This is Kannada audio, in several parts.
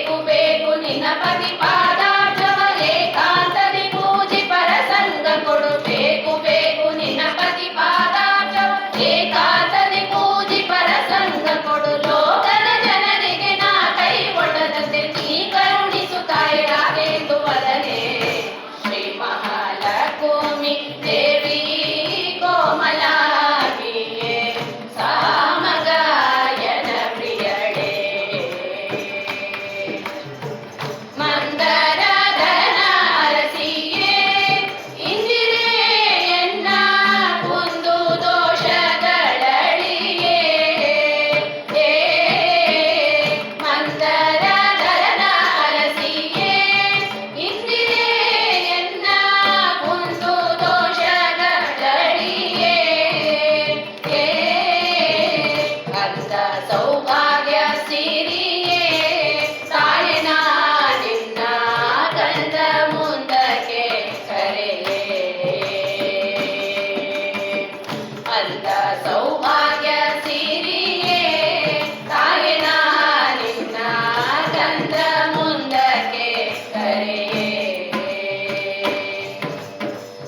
ಬೇಕು ಬೇಕು ನಿನ್ನ ಪತಿ ಪಾದಾಬ್ಜವ ಏಕಾಂತದಿ ಪೂಜಿ ಪರಸಂಗ ಕೊಡು ಬೇಕು ಬೇಕು ನಿನ್ನ ಪತಿ ಪಾದಾಬ್ಜವ ಏಕಾಂತದಿ ಪೂಜಿ ಪರಸಂಗ ಕೊಡು ಲೋಕದ ಜನರಿಗೆ ನಾ ಕೈ ಒಡ್ಡದಂತೆ ನೀ ಕರುಣಿಸು ತಾಯಿ ರಾಗೇಂದು ವದನೆ ಶ್ರೀ ಮಹಾಲಕ್ಷ್ಮಿ ದೇವಿ ಕೋಮಲಾಂಗಿಯೇ ಸಾಮಗಾಯನ ಪ್ರಿಯಳೇ ಮಂದರಧನ ಅರಸಿಯೇ ಇಂದಿರೆಯನ್ನ ಕುಂದು ದೋಷಗಳಳಿಯೇ ಮಂದರಧನ ಅರಸಿಯೇ ಇಂದಿರೆಯನ್ನ ಕುಂದು ದೋಷಗಳಳಿಯೇ ಅಂದ ಸೌಭಾಗ್ಯ ಸಿರಿಯೇ ತಾಯಿನ ನಿನ್ನ ಗಂಧ ಮುಂದಕ್ಕೆ ಕರೆಯೇ ಅಂದ ಸೌಭಾಗ್ಯ ಸಿರಿಯೇ ತಾಯಿನ ನಿನ್ನ ಗಂಧ ಮುಂದಕ್ಕೆ ಕರೆಯೇ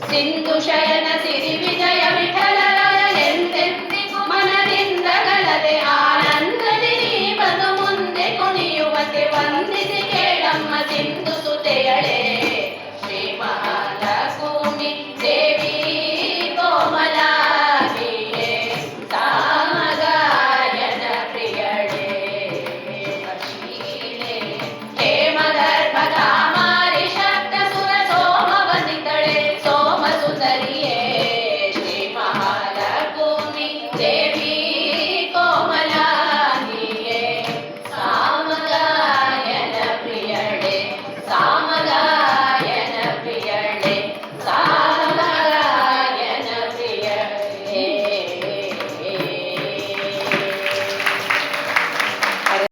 ಸಿಂಧು ಶಯನ ಸಿರಿ ವಿಜಯ ವಿಠಲರಾಯ ಎಂದೆಂದಿಗೂ ಮನದಿಂದಗಳದೆ ಆನಂದದಿ ನೀ ಬಂದು ಮುಂದೆ ಕುಣಿಯುವಂತೆ ವಂದಿಸಿ ಕೇಳಮ್ಮ ಸಿಂಧು